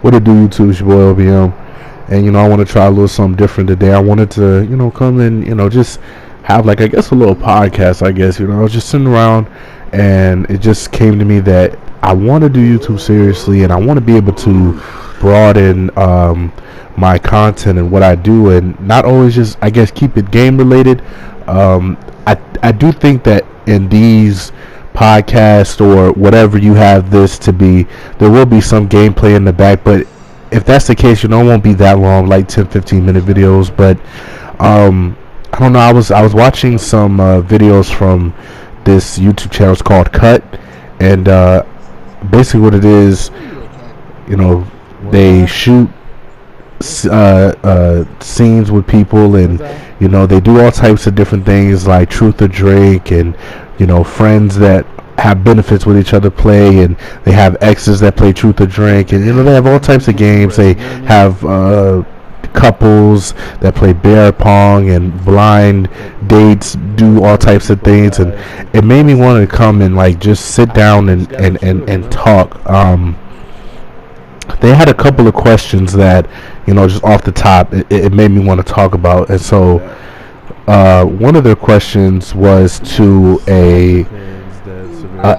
What it do, YouTube? It's your boy LBM, and I want to try a little something different today. I wanted to, come and just have like I guess a little podcast. I guess I was just sitting around, and it just came to me that I want to do YouTube seriously, and I want to be able to broaden my content and what I do, and not always just I guess keep it game related. I do think that in these podcast or whatever you have this to be, there will be some gameplay in the back, but if that's the case, it won't be that long, like 10-15 minute videos. But I don't know, I was watching some videos from this YouTube channel. It's called Cut, and basically what it is, they shoot scenes with people, and they do all types of different things like truth or drink, and friends that have benefits with each other play, and they have exes that play truth or drink, and they have all types of games. They have couples that play bear pong, and blind dates, do all types of things, and it made me want to come and like just sit down and talk. They had a couple of questions that just off the top it made me want to talk about, and so one of their questions was to a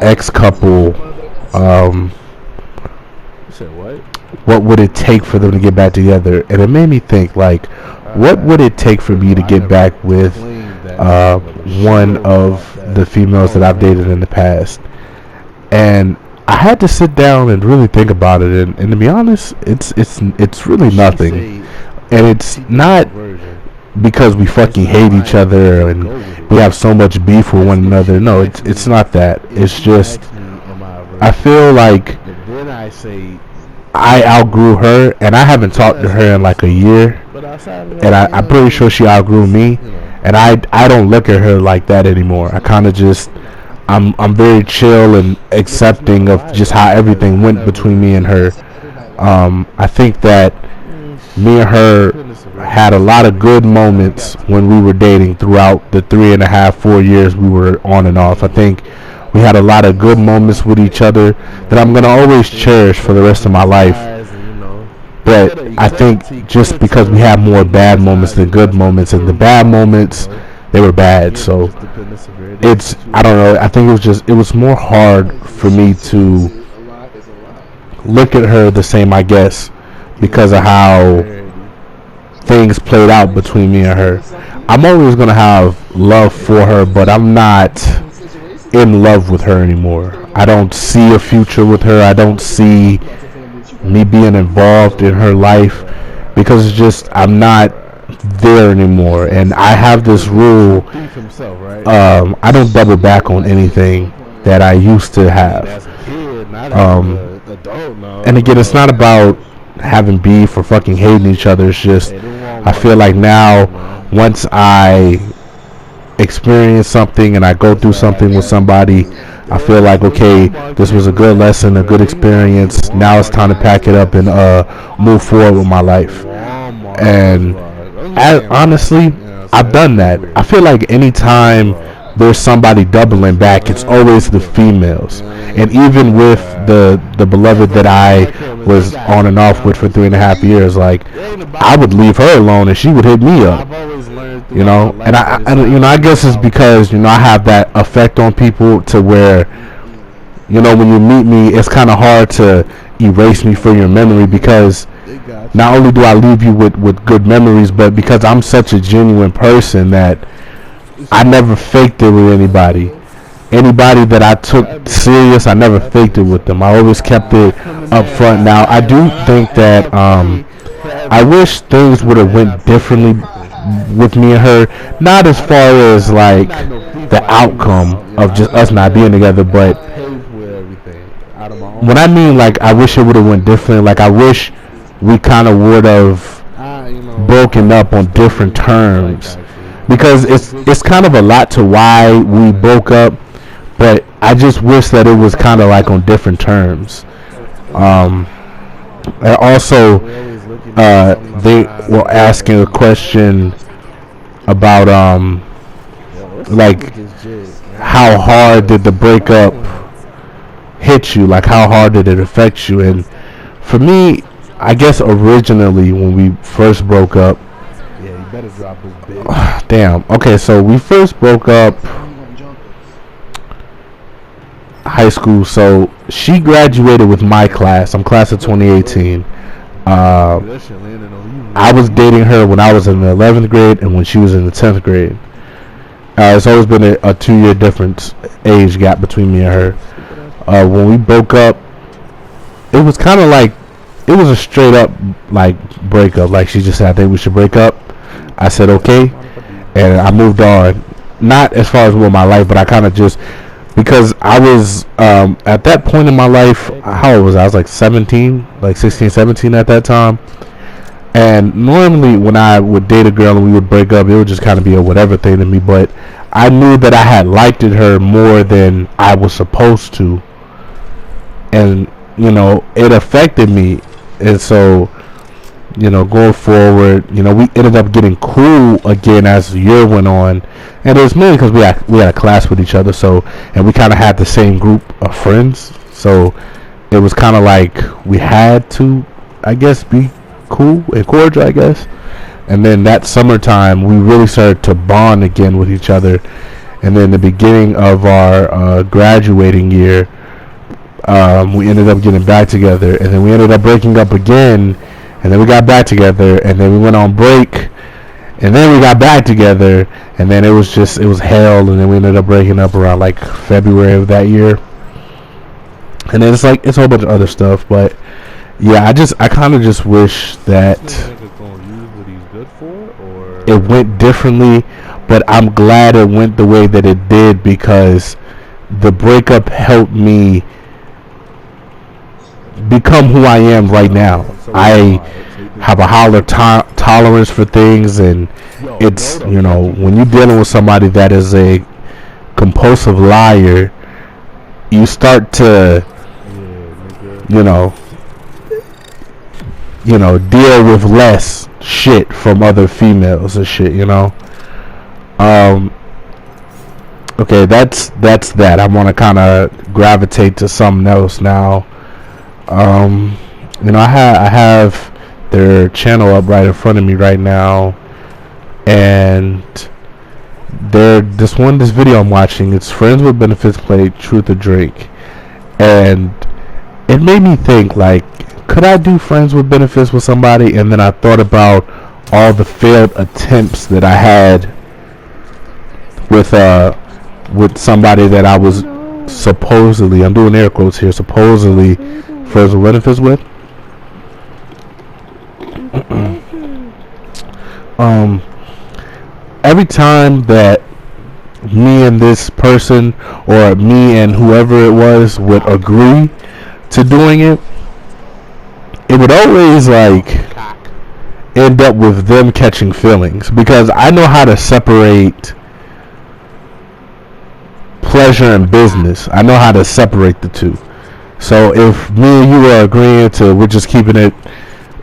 ex couple. What would it take for them to get back together? And it made me think, like, what would it take for me to get back with one of the females that I've dated in the past? And I had to sit down and really think about it, and to be honest, it's really nothing. And it's not because we fucking hate each other and we have so much beef with one another. No, it's not that. It's just I feel like I outgrew her, and I haven't talked to her in like a year, and I'm pretty sure she outgrew me, and I don't look at her like that anymore. I kind of just I'm very chill and accepting of just how everything went between me and her. I think that me and her had a lot of good moments when we were dating throughout the 3.5-4 years we were on and off. I think we had a lot of good moments with each other that I'm going to always cherish for the rest of my life. But I think just because we had more bad moments than good moments, and the bad moments, they were bad. So I don't know, I think it was more hard for me to look at her the same, I guess, because of how things played out between me and her. I'm always going to have love for her, but I'm not in love with her anymore. I don't see a future with her. I don't see me being involved in her life, because it's just I'm not there anymore. And I have this rule, I don't double back on anything that I used to have. And again, it's not about having beef or fucking hating each other. It's just I feel like now, once I experience something and I go through something with somebody, I feel like, okay, this was a good lesson, a good experience. Now it's time to pack it up and move forward with my life. And honestly, I've done that. I feel like anytime there's somebody doubling back, it's always the females. And even with the beloved that I was on and off with for 3.5 years, like, I would leave her alone and she would hit me up, and I guess it's because I have that effect on people to where when you meet me, it's kind of hard to erase me from your memory, because not only do I leave you with good memories, but because I'm such a genuine person that I never faked it with anybody. Anybody that I took serious, I never faked it with them. I always kept it up front. Now, I do think that I wish things would have went differently with me and her. Not as far as like the outcome of just us not being together, but when I mean like I wish it would have went different, like I wish we kind of would have broken up on different terms, because it's kind of a lot to why we broke up. But I just wish that it was kind of like on different terms. And also, they were asking a question about like how hard did the breakup hit you? Like how hard did it affect you? And for me, I guess originally when we first broke up. Yeah, you better drop this bit. Damn. Okay, so we first broke up high school. So she graduated with my class. I'm class of 2018. I was dating her when I was in the 11th grade and when she was in the 10th grade. It's always been a 2-year difference age gap between me and her. When we broke up, it was kind of like, it was a straight up like breakup. Like she just said, I think we should break up. I said okay, and I moved on. Not as far as with my life, but I kind of just, because I was at that point in my life, how old was I? I was like 17, like 16, 17 at that time. And normally when I would date a girl and we would break up, it would just kind of be a whatever thing to me. But I knew that I had liked her more than I was supposed to. And, you know, it affected me. And so, you know, going forward, you know, we ended up getting cool again as the year went on. And it was mainly because we had a class with each other. So, and we kind of had the same group of friends. So it was kind of like we had to, I guess, be cool and cordial, I guess. And then that summertime we really started to bond again with each other. And then the beginning of our graduating year, we ended up getting back together, and then we ended up breaking up again, and then we got back together, and then we went on break, and then we got back together, and then it was hell. And then we ended up breaking up around like February of that year. And then it's a whole bunch of other stuff. But yeah, I kind of just wish that it went differently, but I'm glad it went the way that it did, because the breakup helped me become who I am right now. I have a higher tolerance for things, and it's, you know, when you're dealing with somebody that is a compulsive liar, you start to, you know, deal with less shit from other females and shit, you know. Okay, that's that. I want to kind of gravitate to something else now. You know, I have their channel up right in front of me right now, and this video I'm watching, it's Friends with Benefits play Truth or Drink, and it made me think, like, could I do Friends with Benefits with somebody? And then I thought about all the failed attempts that I had with somebody that I was supposedly, I'm doing air quotes here, supposedly friends with benefits with. Every time that me and this person, or me and whoever it was, would agree to doing it, it would always like end up with them catching feelings, because I know how to separate pleasure and business. I know how to separate the two. So if me and you are agreeing to, we're just keeping it,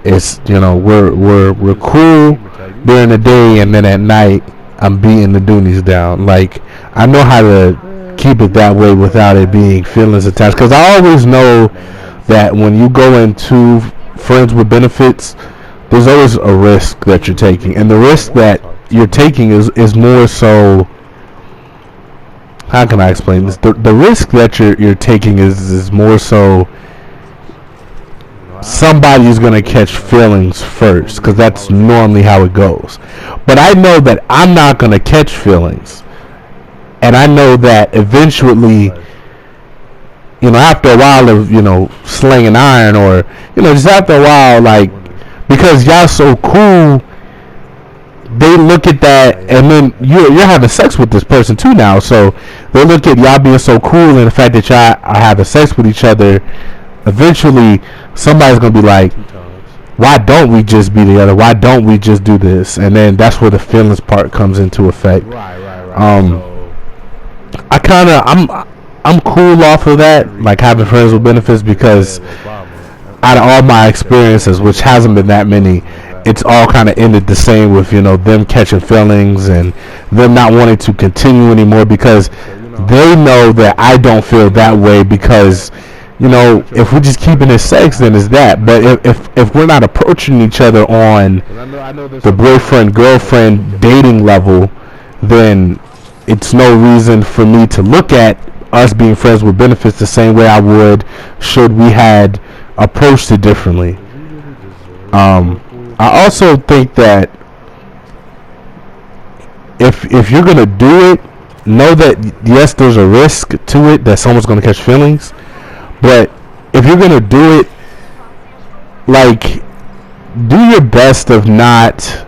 it's, you know, we're cool during the day, and then at night I'm beating the Doonies down. Like, I know how to keep it that way without it being feelings attached, because I always know that when you go into Friends with Benefits, there's always a risk that you're taking, and the risk that you're taking is more so, how can I explain this? The risk that you're taking is more so somebody's gonna catch feelings first, because that's normally how it goes. But I know that I'm not gonna catch feelings, and I know that eventually, you know, after a while of, you know, slinging iron, or, you know, just after a while, like, because y'all so cool, they look at that, and then you're having sex with this person too now, so they look at y'all being so cool and the fact that y'all are having sex with each other. Eventually somebody's gonna be like, why don't we just be together? Why don't we just do this? And then that's where the feelings part comes into effect. I'm cool off of that, like having friends with benefits, because out of all my experiences, which hasn't been that many, it's all kind of ended the same, with, you know, them catching feelings and them not wanting to continue anymore, because they know that I don't feel that way, because you know, if we're just keeping it sex, then it's that. But if we're not approaching each other on the boyfriend girlfriend dating level, then it's no reason for me to look at us being friends with benefits the same way I would should we had approached it differently. I also think that if you're gonna do it, know that yes, there's a risk to it that someone's gonna catch feelings, but if you're gonna do it, like, do your best of not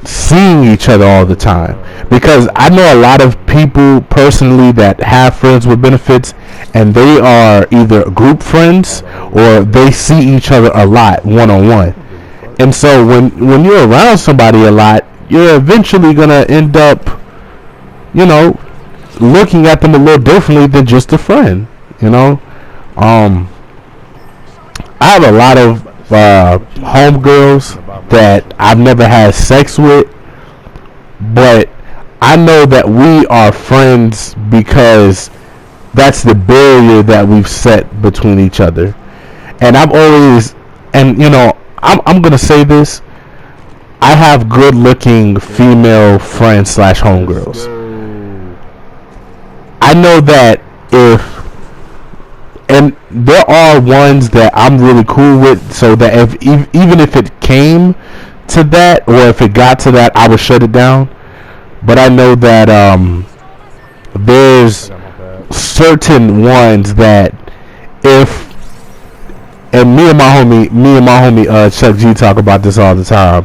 seeing each other all the time, because I know a lot of people personally that have friends with benefits and they are either group friends or they see each other a lot one-on-one, and so when you're around somebody a lot, you're eventually gonna end up, you know, looking at them a little differently than just a friend, you know. I have a lot of homegirls that I've never had sex with, but I know that we are friends because that's the barrier that we've set between each other. And I've always, and you know, I'm gonna say this, I have good looking female friends slash homegirls. I know that and there are ones that I'm really cool with, so that even if it came to that, or if it got to that, I would shut it down. But I know that there's certain ones that and me and my homie Chuck G talk about this all the time.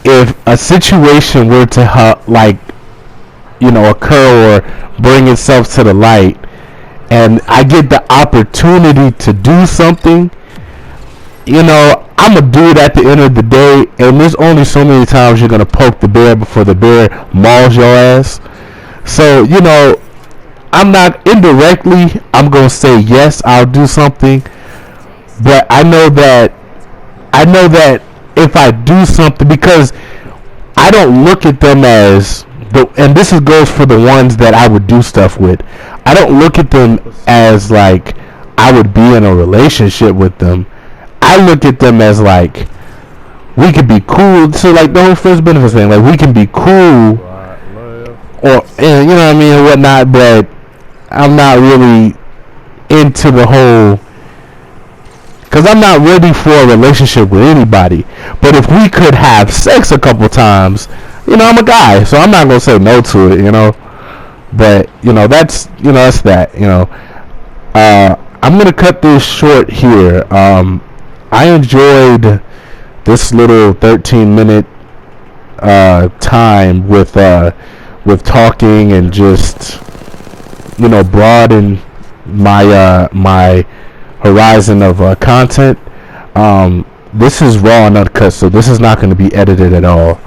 If a situation were to like, you know, occur or bring itself to the light, and I get the opportunity to do something, you know, I'm a dude at the end of the day, and there's only so many times you're gonna poke the bear before the bear mauls your ass. So, you know, I'm not indirectly, I'm gonna say yes, I'll do something, but I know that if I do something, because I don't look at them as and this goes for the ones that I would do stuff with. I don't look at them as like I would be in a relationship with them. I look at them as like we could be cool. So like the whole friends benefits thing, like we can be cool, or you know what I mean, and whatnot. But I'm not really into the whole, because I'm not ready for a relationship with anybody. But if we could have sex a couple times, you know, I'm a guy, so I'm not gonna say no to it, you know. But you know, that's that, you know. I'm gonna cut this short here. I enjoyed this little 13-minute time with talking and just, you know, broaden my horizon of content. This is raw and uncut, so this is not going to be edited at all.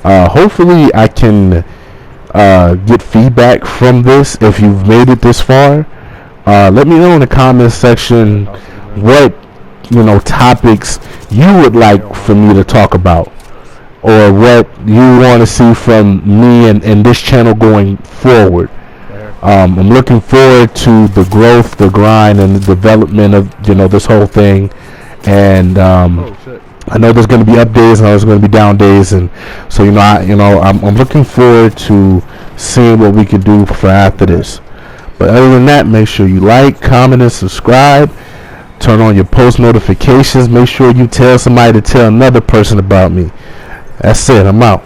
Hopefully I can get feedback from this. If you've made it this far, let me know in the comments section what, you know, topics you would like for me to talk about, or what you want to see from me and this channel going forward. I'm looking forward to the growth, the grind, and the development of, you know, this whole thing. And I know there's going to be up days, and there's going to be down days, and so I'm looking forward to seeing what we can do for after this. But other than that, make sure you like, comment, and subscribe. Turn on your post notifications. Make sure you tell somebody to tell another person about me. That's it. I'm out.